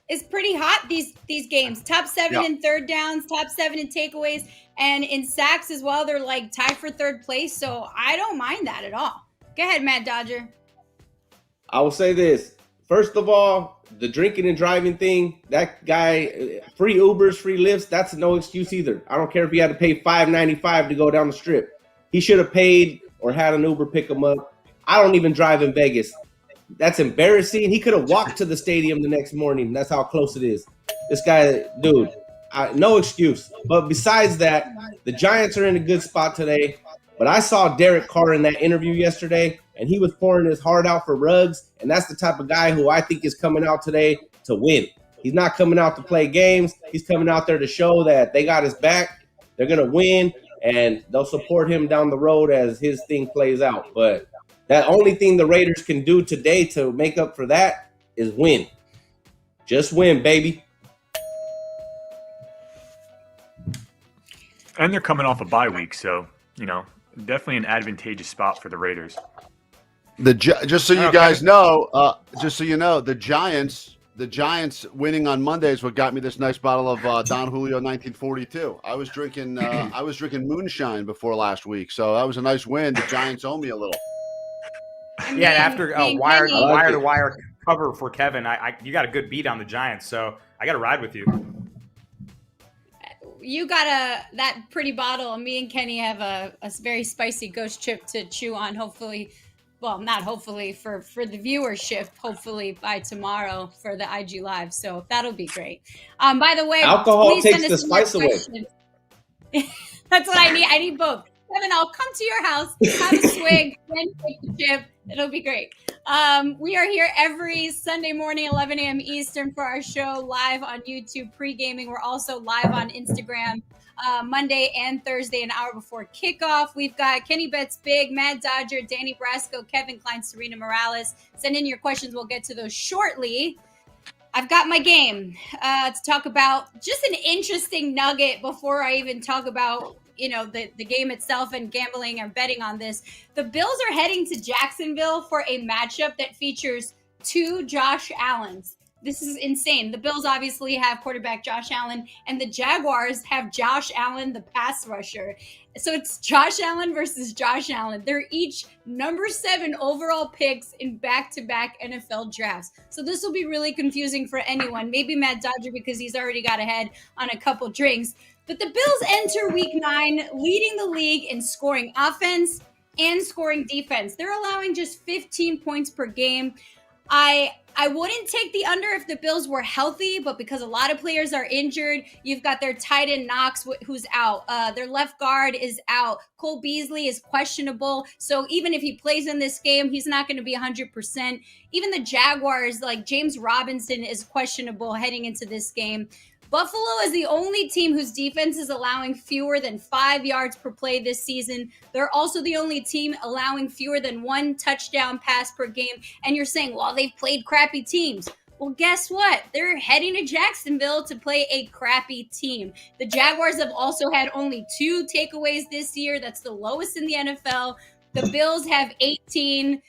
is pretty hot these games. Top 7 in third downs, top 7 in takeaways, and in sacks as well. They're like tied for third place, so I don't mind that at all. Go ahead, Matt Dodger. I will say this. First of all, the drinking and driving thing, that guy, free Ubers, free lifts, that's no excuse either. I don't care if he had to pay $5.95 to go down the strip. He should have paid or had an Uber pick him up. I don't even drive in Vegas. That's embarrassing. He could have walked to the stadium the next morning. That's how close it is. This guy, dude, no excuse. But besides that, the Giants are in a good spot today. But I saw Derek Carr in that interview yesterday, and he was pouring his heart out for Ruggs. And that's the type of guy who I think is coming out today to win. He's not coming out to play games. He's coming out there to show that they got his back. They're going to win, and they'll support him down the road as his thing plays out. But that only thing the Raiders can do today to make up for that is win. Just win, baby. And they're coming off a bye week, so, definitely an advantageous spot for the Raiders. Just so you guys know, the Giants winning on Monday is what got me this nice bottle of Don Julio 1942. I was drinking moonshine before last week, so that was a nice win. The Giants owe me a little. Yeah, after a wire-to-wire cover for Kevin, you got a good beat on the Giants, so I got to ride with you. You got that pretty bottle, and me and Kenny have a very spicy ghost chip to chew on. Hopefully, well, not hopefully for the viewership. Hopefully by tomorrow for the IG Live. So that'll be great. By the way, alcohol takes the spice away. That's what I need. I need both. Kevin, I'll come to your house, have a swig, then take the chip. It'll be great. We are here every Sunday morning, 11 a.m. Eastern, for our show live on YouTube, Pregaming. We're also live on Instagram Monday and Thursday, an hour before kickoff. We've got Kenny Betts Big, Matt Dodger, Danny Brasco, Kevin Klein, Serena Morales. Send in your questions. We'll get to those shortly. I've got my game to talk about. Just an interesting nugget before I even talk about the game itself and gambling or betting on this. The Bills are heading to Jacksonville for a matchup that features 2 Josh Allens. This is insane. The Bills obviously have quarterback Josh Allen, and the Jaguars have Josh Allen, the pass rusher. So it's Josh Allen versus Josh Allen. They're each number 7 overall picks in back-to-back NFL drafts. So this will be really confusing for anyone. Maybe Matt Dodger because he's already got ahead on a couple drinks. But the Bills enter Week 9 leading the league in scoring offense and scoring defense. They're allowing just 15 points per game. I wouldn't take the under if the Bills were healthy, but because a lot of players are injured, you've got their tight end Knox, who's out. Their left guard is out. Cole Beasley is questionable. So even if he plays in this game, he's not going to be 100%. Even the Jaguars, like James Robinson, is questionable heading into this game. Buffalo is the only team whose defense is allowing fewer than 5 yards per play this season. They're also the only team allowing fewer than 1 touchdown pass per game. And you're saying, well, they've played crappy teams. Well, guess what? They're heading to Jacksonville to play a crappy team. The Jaguars have also had only 2 takeaways this year. That's the lowest in the NFL. The Bills have 18.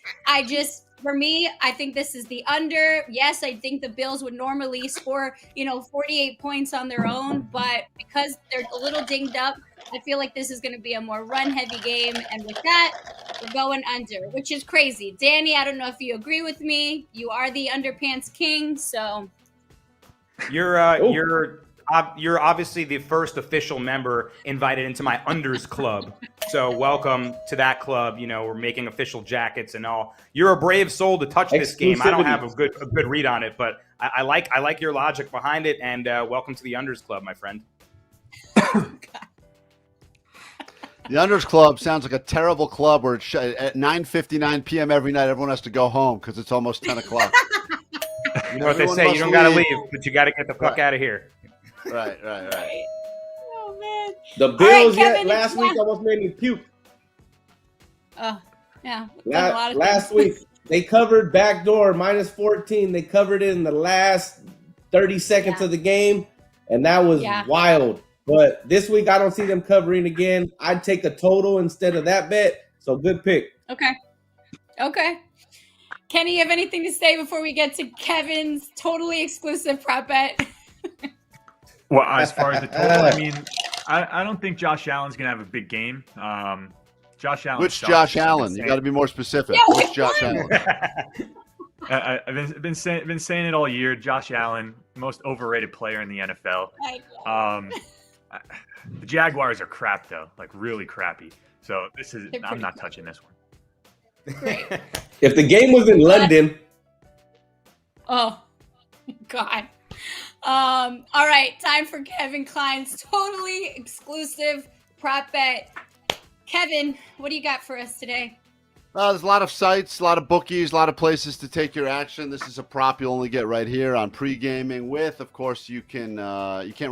For me, I think this is the under. Yes, I think the Bills would normally score, 48 points on their own, but because they're a little dinged up, I feel like this is going to be a more run-heavy game. And with that, we're going under, which is crazy. Danny, I don't know if you agree with me. You are the underpants king, so You're obviously the first official member invited into my unders club. So welcome to that club. We're making official jackets and all. You're a brave soul to touch this game. I don't have a good read on it, but I like your logic behind it. And welcome to the unders club, my friend. The Unders Club sounds like a terrible club where it's at 9:59 p.m. every night. Everyone has to go home because it's almost 10 o'clock. You know what they say, you don't got to leave, but you got to get the fuck out of here. Right. oh man. The Bills Kevin, last week almost made me puke. Oh, yeah. Last week they covered backdoor minus 14. They covered it in the last 30 seconds of the game, and that was wild. But this week I don't see them covering again. I'd take a total instead of that bet. So good pick. Okay. Kenny, you have anything to say before we get to Kevin's totally exclusive prop bet? Well, as far as the total, I mean, I don't think Josh Allen's going to have a big game. Josh Allen. Which Josh Allen? You got to be more specific. Yeah, which Josh Allen? I've been saying it all year. Josh Allen, most overrated player in the NFL. The Jaguars are crap though, like really crappy. So I'm not touching this one. Great. If the game was in London. Oh, God. All right, time for Kevin Klein's totally exclusive prop bet. Kevin, what do you got for us today? There's a lot of sites, a lot of bookies, a lot of places to take your action. This is a prop you'll only get right here on Pregaming with. Of course, you can't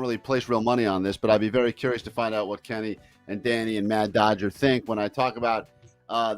really place real money on this, but I'd be very curious to find out what Kenny and Danny and Mad Dodger think when I talk about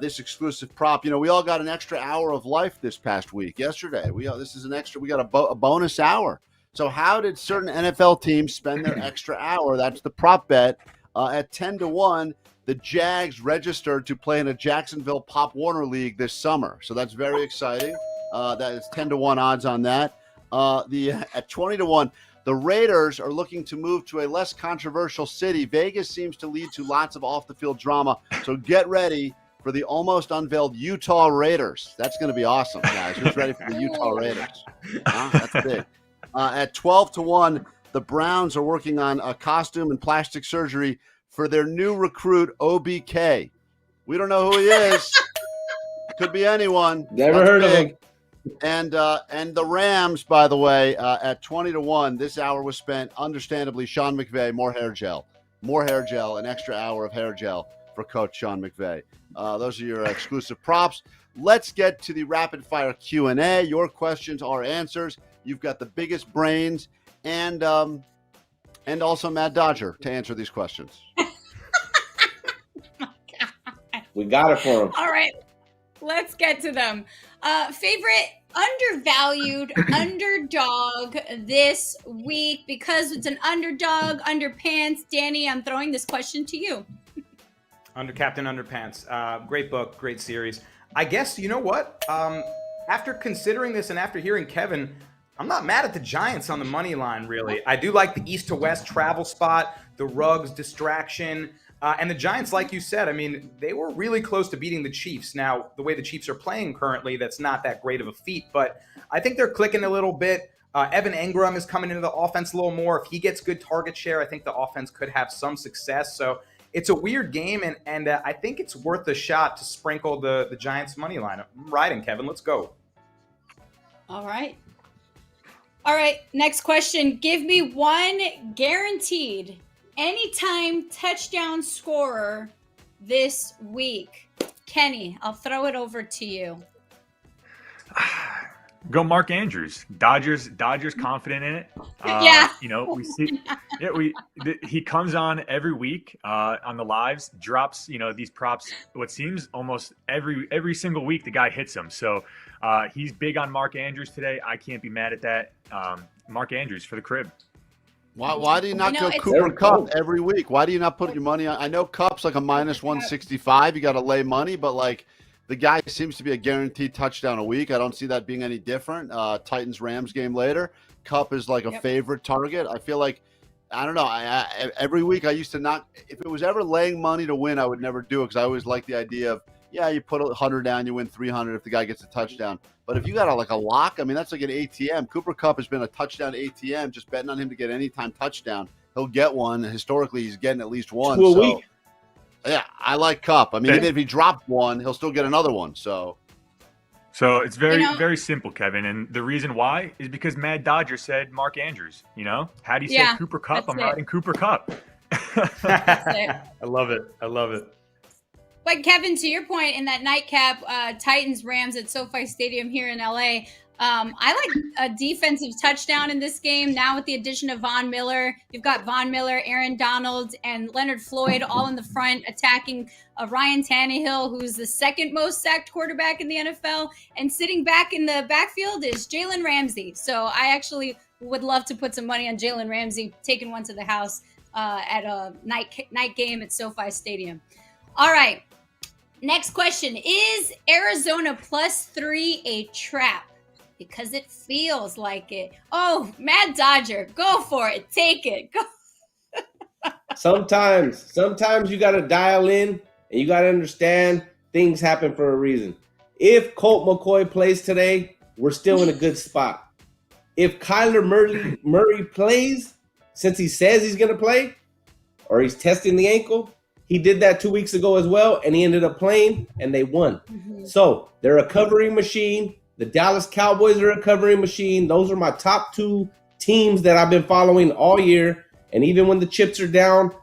this exclusive prop. We all got an extra hour of life this past week. Yesterday, we got a bonus hour. So how did certain NFL teams spend their extra hour? That's the prop bet at 10-1. The Jags registered to play in a Jacksonville Pop Warner League this summer. So that's very exciting. That is 10-1 odds on that. At 20-1, the Raiders are looking to move to a less controversial city. Vegas seems to lead to lots of off-the-field drama. So get ready for the almost unveiled Utah Raiders. That's going to be awesome, guys. Who's ready for the Utah Raiders? That's big. At 12-1, the Browns are working on a costume and plastic surgery for their new recruit, OBK. We don't know who he is. Could be anyone. Never heard of him. And the Rams, by the way, at 20-1, this hour was spent, understandably, Sean McVay, more hair gel, an extra hour of hair gel for Coach Sean McVay. Those are your exclusive props. Let's get to the rapid fire Q&A. Your questions are answers. You've got the biggest brains and also Mad Dodger to answer these questions. We got it for him. All right, let's get to them. Favorite undervalued underdog this week, because it's an underdog, underpants. Danny, I'm throwing this question to you. Captain Underpants. Great book, great series. I guess, you know what? After considering this and after hearing Kevin, I'm not mad at the Giants on the money line, really. I do like the east to west travel spot, the Ruggs distraction, and the Giants, like you said, I mean, they were really close to beating the Chiefs. Now, the way the Chiefs are playing currently, that's not that great of a feat, but I think they're clicking a little bit. Evan Engram is coming into the offense a little more. If he gets good target share, I think the offense could have some success. So it's a weird game, and I think it's worth a shot to sprinkle the Giants money line. I'm riding, Kevin. Let's go. All right, next question. Give me one guaranteed anytime touchdown scorer this week. Kenny, I'll throw it over to you. Go Mark Andrews. Dodgers confident in it. Yeah. We see. Yeah, he comes on every week on the lives, drops these props. What seems almost every single week, the guy hits them. So he's big on Mark Andrews today. I can't be mad at that. Mark Andrews for the crib. Why do you not go it's- Cooper Kupp every week? Why do you not put your money on? I know Kupp's like a minus 165. You got to lay money, but like the guy seems to be a guaranteed touchdown a week. I don't see that being any different. Titans Rams game later, Kupp is like a favorite target. I feel like I don't know. I every week I used to not. If it was ever laying money to win, I would never do it because I always like the idea of you put 100 down, you win 300 if the guy gets a touchdown. But if you got like a lock, I mean that's like an ATM. Cooper Kupp has been a touchdown ATM. Just betting on him to get anytime touchdown, he'll get one. Historically, he's getting at least one. Two a week. Yeah, I like Kupp. I mean, even if he dropped one, he'll still get another one. So it's very simple, Kevin. And the reason why is because Mad Dodger said Mark Andrews. Had he said Cooper Kupp, I'm riding Cooper Kupp. That's it. I love it. But Kevin, to your point, in that nightcap, Titans Rams at SoFi Stadium here in LA, I like a defensive touchdown in this game. Now with the addition of Von Miller, you've got Von Miller, Aaron Donald, and Leonard Floyd all in the front attacking Ryan Tannehill, who's the second most sacked quarterback in the NFL. And sitting back in the backfield is Jalen Ramsey. So I actually would love to put some money on Jalen Ramsey, taking one to the house at a night game at SoFi Stadium. All right. Next question. Is Arizona +3 a trap? Because it feels like it. Oh, Mad Dodger, go for it. Take it. Go. Sometimes you got to dial in and you got to understand things happen for a reason. If Colt McCoy plays today, we're still in a good spot. If Kyler Murray plays, since he says he's going to play, or he's testing the ankle, he did that 2 weeks ago as well, and he ended up playing, and they won. Mm-hmm. So they're a covering machine. The Dallas Cowboys are a covering machine. Those are my top two teams that I've been following all year. And even when the chips are down,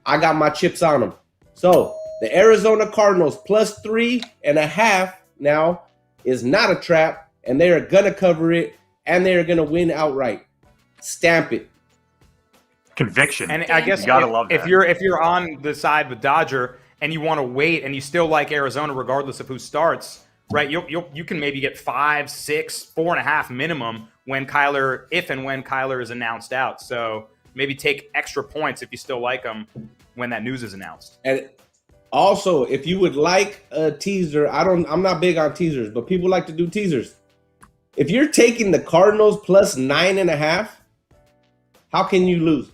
I got my chips on them. So the Arizona Cardinals +3.5 now is not a trap, and they are going to cover it, and they are going to win outright. Stamp it. Conviction. And I guess you gotta love that. If you're on the side with Dodger and you want to wait and you still like Arizona regardless of who starts, right? You can maybe get 5, 6, 4.5 minimum if and when Kyler is announced out. So maybe take extra points if you still like them when that news is announced. And also, if you would like a teaser, I'm not big on teasers, but people like to do teasers. If you're taking the Cardinals +9.5, how can you lose?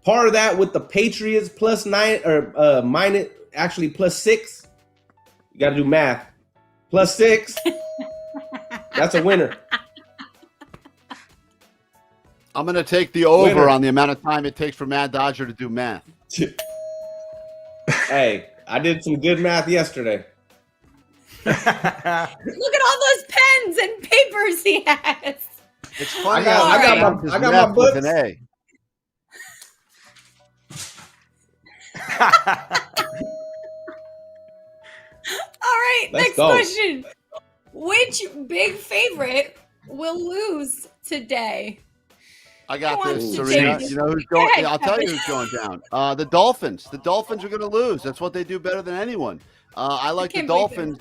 Part of that with the Patriots +9 or minus, actually +6. You got to do math. +6. That's a winner. I'm going to take the over on the amount of time it takes for Mad Dodger to do math. Hey, I did some good math yesterday. Look at all those pens and papers he has. It's funny. I got my books. With an A. All right, Let's next go. question. Which big favorite will lose today? I got Who this, wants to Serena. take it? You know who's going? I'll tell you who's going down. The Dolphins. The Dolphins are going to lose. That's what they do better than anyone. I like the Dolphins.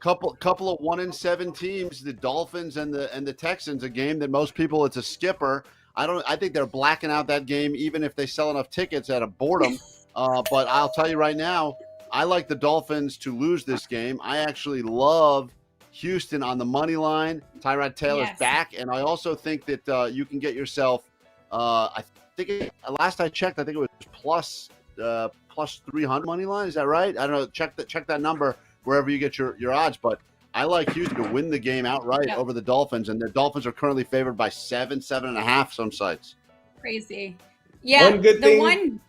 Couple of 1-7 teams. The Dolphins and the Texans. A game that most people, it's a skipper. I think they're blacking out that game, even if they sell enough tickets out of boredom. But I'll tell you right now, I like the Dolphins to lose this game. I actually love Houston on the money line. Tyrod Taylor's back, and I also think that you can get yourself. I think last I checked, I think it was plus 300 money line. Is that right? I don't know. Check that number wherever you get your odds. But I like Houston to win the game outright over the Dolphins, and the Dolphins are currently favored by 7.5 some sites. Crazy. Yeah. One good thing.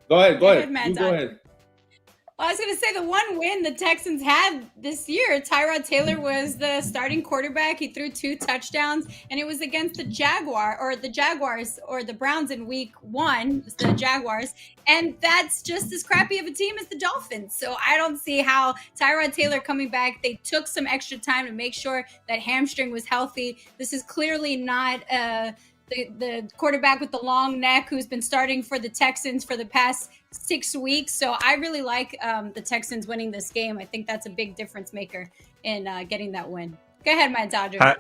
Go ahead. Matt, Go ahead. Well, I was going to say the one win the Texans had this year, Tyrod Taylor was the starting quarterback. He threw 2 touchdowns, and it was against the Jaguars or the Browns in week 1, the Jaguars. And that's just as crappy of a team as the Dolphins. So I don't see how Tyrod Taylor coming back, they took some extra time to make sure that hamstring was healthy. This is clearly not the quarterback with the long neck who's been starting for the Texans for the past 6 weeks. So I really like the Texans winning this game. I think that's a big difference maker in getting that win. Go ahead, my Dodger.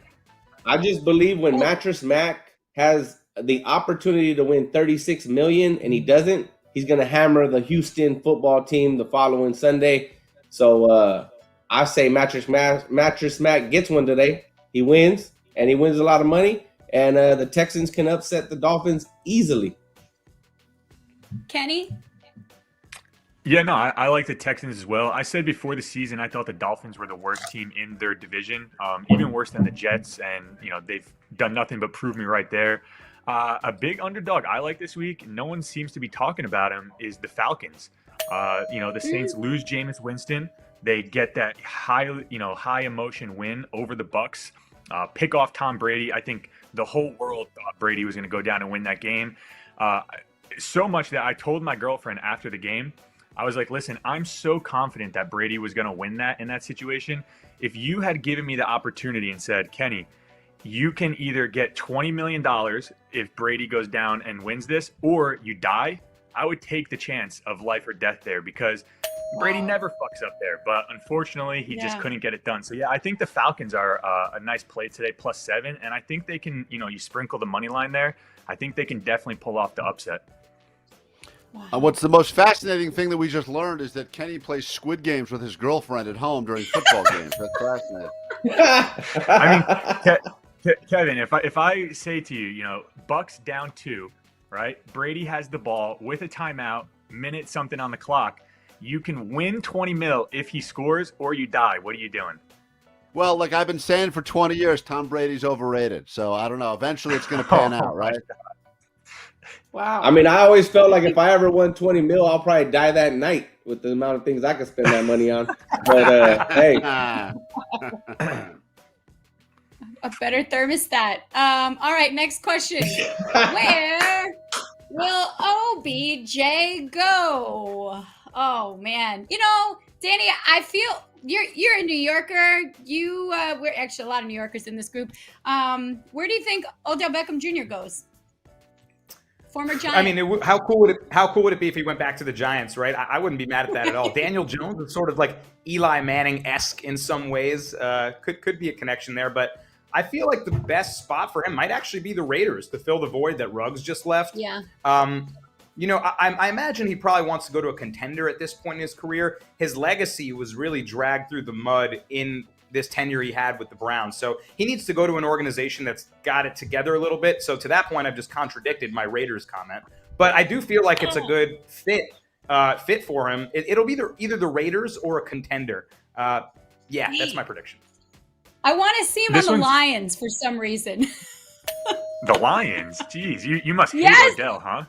I just believe when Mattress Mac has the opportunity to win $36 million and he doesn't, he's going to hammer the Houston football team the following Sunday. So I say Mattress Mac gets one today. He wins, and he wins a lot of money. And the Texans can upset the Dolphins easily. Kenny? Yeah, no, I like the Texans as well. I said before the season I thought the Dolphins were the worst team in their division, even worse than the Jets. And, they've done nothing but prove me right there. A big underdog I like this week, no one seems to be talking about him, is the Falcons. The Saints lose Jameis Winston. They get that high emotion win over the Bucs. Pick off Tom Brady. I think the whole world thought Brady was going to go down and win that game. So much that I told my girlfriend after the game, I was like, listen, I'm so confident that Brady was going to win that in that situation. If you had given me the opportunity and said, Kenny, you can either get $20 million if Brady goes down and wins this, or you die, I would take the chance of life or death there, because Brady never fucks up there, but unfortunately he just couldn't get it done. So yeah, I think the Falcons are a nice play today, +7, and I think they can, you sprinkle the money line there. I think they can definitely pull off the upset. Wow. What's the most fascinating thing that we just learned is that Kenny plays Squid Games with his girlfriend at home during football games. That's fascinating. I mean, Kevin, if I say to you, Bucks down 2, right? Brady has the ball with a timeout, minute something on the clock. You can win 20 mil if he scores, or you die. What are you doing? Well, like I've been saying for 20 years, Tom Brady's overrated. So I don't know. Eventually it's going to pan out, right? Wow. I mean, I always felt like if I ever won 20 mil, I'll probably die that night with the amount of things I could spend that money on. But hey. A better thermostat. All right, next question. Where will OBJ go? Oh man, Danny, I feel you're a New Yorker. We're actually a lot of New Yorkers in this group. Where do you think Odell Beckham Jr. goes? Former Giant. I mean, how cool would it be if he went back to the Giants, right? I wouldn't be mad at that at all. Daniel Jones is sort of like Eli Manning-esque in some ways. Could be a connection there, but I feel like the best spot for him might actually be the Raiders to fill the void that Ruggs just left. Yeah. I imagine he probably wants to go to a contender at this point in his career. His legacy was really dragged through the mud in this tenure he had with the Browns. So he needs to go to an organization that's got it together a little bit. So to that point, I've just contradicted my Raiders comment. But I do feel like it's a good fit for him. It'll be either the Raiders or a contender. That's my prediction. I want to see him on the Lions for some reason. The Lions? Jeez, you must hate Odell, huh?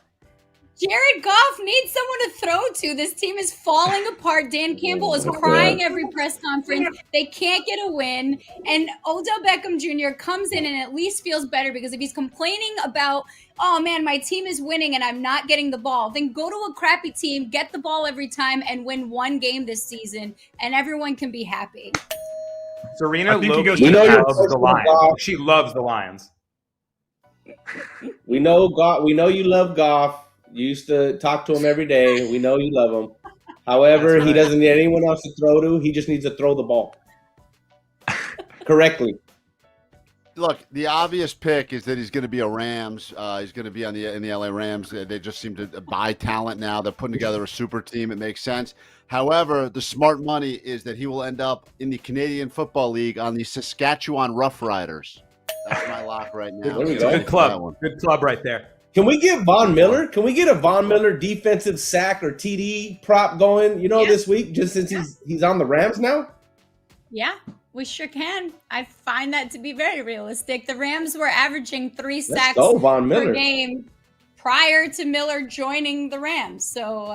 Jared Goff needs someone to throw to. This team is falling apart. Dan Campbell is crying every press conference. They can't get a win. And Odell Beckham Jr. comes in and at least feels better, because if he's complaining about, oh man, my team is winning and I'm not getting the ball, then go to a crappy team, get the ball every time, and win one game this season, and everyone can be happy. Serena loves the Lions. She loves the Lions. We know you love Goff. You used to talk to him every day. We know you love him. However, he doesn't need anyone else to throw to. He just needs to throw the ball correctly. Look, the obvious pick is that he's going to be a Rams. He's going to be in the LA Rams. They just seem to buy talent now. They're putting together a super team. It makes sense. However, the smart money is that he will end up in the Canadian Football League on the Saskatchewan Roughriders. That's my lock right now. There we go. Good club. Good club right there. Can we get Von Miller? Can we get a Von Miller defensive sack or TD prop going, this week, just since he's on the Rams now? Yeah, we sure can. I find that to be very realistic. The Rams were averaging 3 sacks Von Miller per game prior to Miller joining the Rams. So,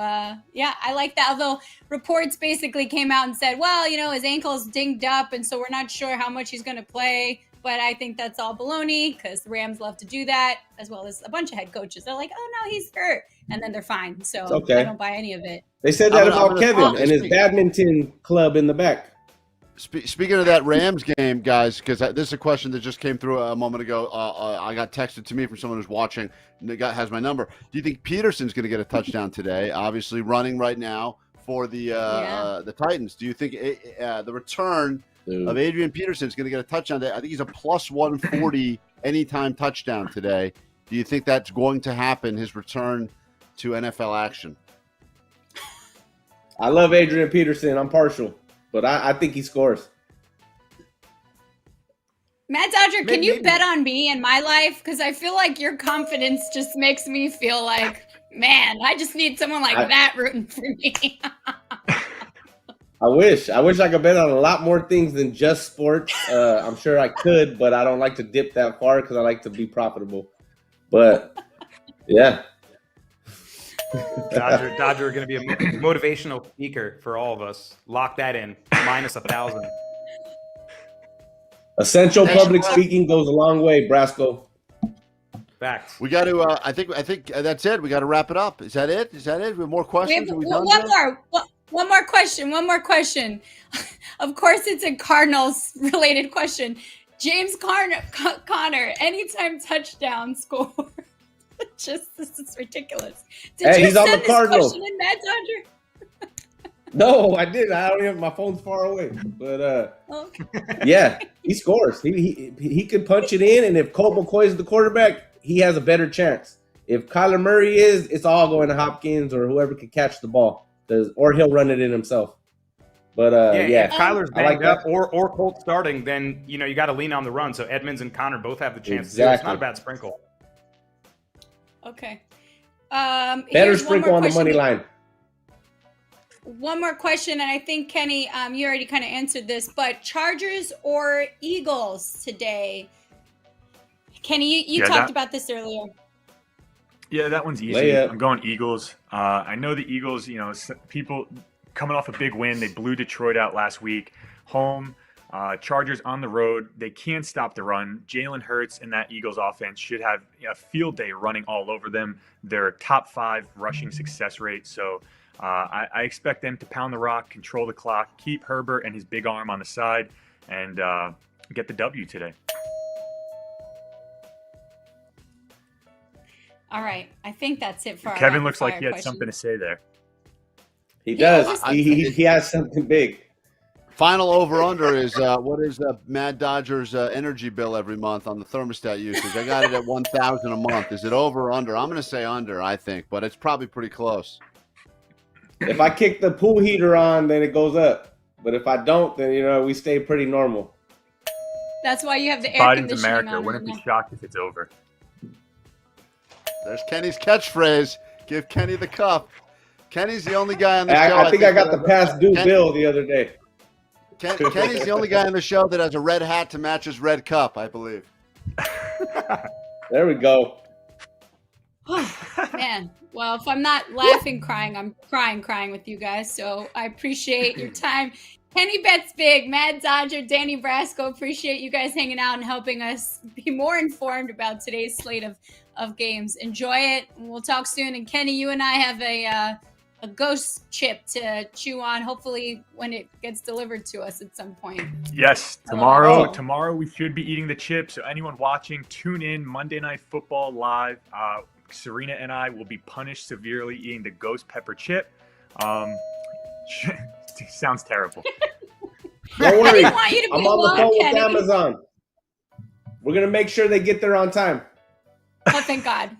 yeah, I like that. Although reports basically came out and said, well, his ankle's dinged up, and so we're not sure how much he's going to play. But I think that's all baloney because the Rams love to do that, as well as a bunch of head coaches. They're like, oh, no, he's hurt. And then they're fine. So okay. I don't buy any of it. They said that about Kevin and his badminton club in the back. Speaking of that Rams game, guys, because this is a question that just came through a moment ago. I got texted to me from someone who's watching. And the guy has my number. Do you think Peterson's going to get a touchdown today? Obviously, running right now for the Titans. Do you think the return of Adrian Peterson is going to get a touchdown today? I think he's a plus 140 anytime touchdown today. Do you think that's going to happen? His return to NFL action. I love Adrian Peterson. I'm partial. But I think he scores. Matt Dodger, can you bet on me and my life? Because I feel like your confidence just makes me feel like, man, I just need someone like that rooting for me. I wish I could bet on a lot more things than just sports. I'm sure I could, but I don't like to dip that far because I like to be profitable. But, yeah. Dodger going to be a motivational speaker for all of us. Lock that in. Minus 1,000. Essential public speaking goes a long way, Brasco. Facts. We got to. I think that's it. We got to wrap it up. Is that it? We have more questions? One more question. Of course, it's a Cardinals related question. James Conner, anytime touchdown score. This is ridiculous. Did you he's send on the Cardinals. Question in, Matt Dodger? No, I didn't. I don't even. My phone's far away. But yeah, he scores. He could punch it in, and if Colt McCoy is the quarterback, he has a better chance. If Kyler Murray is, it's all going to Hopkins or whoever can catch the ball, or he'll run it in himself. But if Kyler's banged up or Colt starting, then you got to lean on the run. So Edmonds and Connor both have the chance to do it. It's not a bad sprinkle. Okay. Better sprinkle on the money line. One more question, and I think, Kenny, you already kind of answered this, but Chargers or Eagles today? Kenny, you talked about this earlier. Yeah, that one's easy. I'm going Eagles. I know the Eagles, people coming off a big win. They blew Detroit out last week. Home. Chargers on the road. They can't stop the run. Jalen Hurts and that Eagles offense should have a field day running all over them. They're top 5 rushing success rate. So I expect them to pound the rock, control the clock, keep Herbert and his big arm on the side, and get the W today. All right. I think that's it for Kevin looks like he had something to say there. He does. He has something big. Final over-under is what is Mad Dodger's energy bill every month on the thermostat usage? I got it at 1,000 a month. Is it over or under? I'm going to say under, I think, but it's probably pretty close. If I kick the pool heater on, then it goes up. But if I don't, then, we stay pretty normal. That's why you have the air conditioning America. on. Wouldn't be shocked if it's over. There's Kenny's catchphrase. Give Kenny the cup. Kenny's the only guy on the show. I think I got the past due bill the other day. Kenny's the only guy on the show that has a red hat to match his red cup, I believe. There we go. Man, well, if I'm not laughing, crying, I'm crying with you guys. So I appreciate your time. Kenny Bets Big, Mad Dodger, Danny Brasco, appreciate you guys hanging out and helping us be more informed about today's slate of games. Enjoy it. And we'll talk soon. And Kenny, you and I have a ghost chip to chew on, hopefully when it gets delivered to us at some point. Yes, tomorrow we should be eating the chip. So anyone watching, tune in Monday Night Football live. Serena and I will be punished severely eating the ghost pepper chip. Sounds terrible. Don't worry. I'm on the phone with Kenny. Amazon. We're going to make sure they get there on time. Oh, thank God.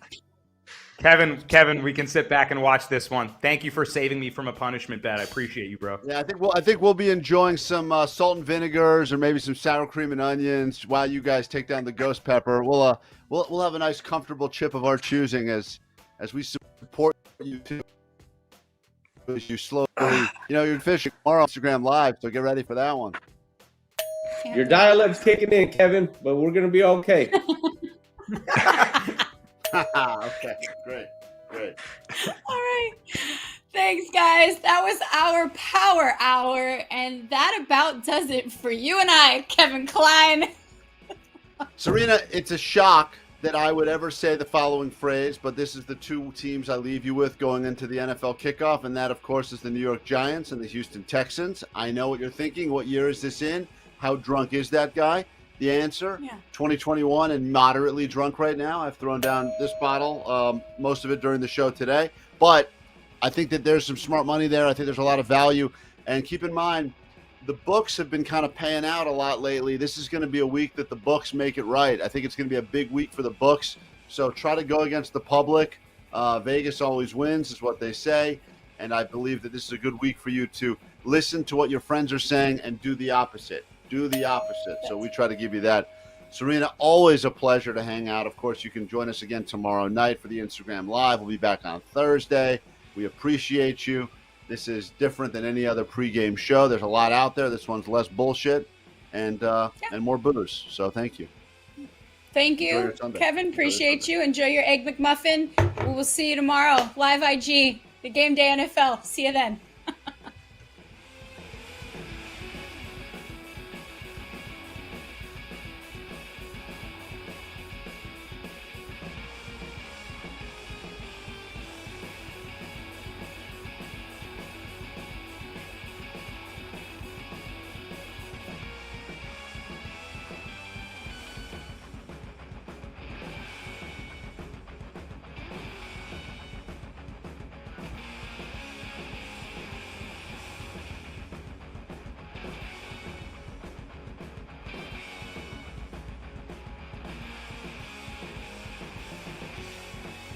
Kevin, we can sit back and watch this one. Thank you for saving me from a punishment bet. I appreciate you, bro. Yeah, I think we'll be enjoying some salt and vinegars or maybe some sour cream and onions while you guys take down the ghost pepper. We'll have a nice, comfortable chip of our choosing as we support you too. As you slowly, you're fishing tomorrow on Instagram Live, so get ready for that one. Your dialect's kicking in, Kevin, but we're gonna be okay. Okay, great. All right. Thanks, guys. That was our Power Hour, and that about does it for you and I, Kevin Klein. Serena, it's a shock that I would ever say the following phrase, but this is the two teams I leave you with going into the NFL kickoff, and that, of course, is the New York Giants and the Houston Texans. I know what you're thinking. What year is this in? How drunk is that guy? The answer, 2021 and moderately drunk right now. I've thrown down this bottle, most of it during the show today. But I think that there's some smart money there. I think there's a lot of value. And keep in mind, the books have been kind of paying out a lot lately. This is going to be a week that the books make it right. I think it's going to be a big week for the books. So try to go against the public. Vegas always wins is what they say. And I believe that this is a good week for you to listen to what your friends are saying and do the opposite. Do the opposite. So we try to give you that. Serena, always a pleasure to hang out. Of course, you can join us again tomorrow night for the Instagram Live. We'll be back on Thursday. We appreciate you. This is different than any other pregame show. There's a lot out there. This one's less bullshit and more booze. So thank you. Thank you, Kevin. Appreciate you. Enjoy your Egg McMuffin. We will see you tomorrow. Live IG, the Game Day NFL. See you then.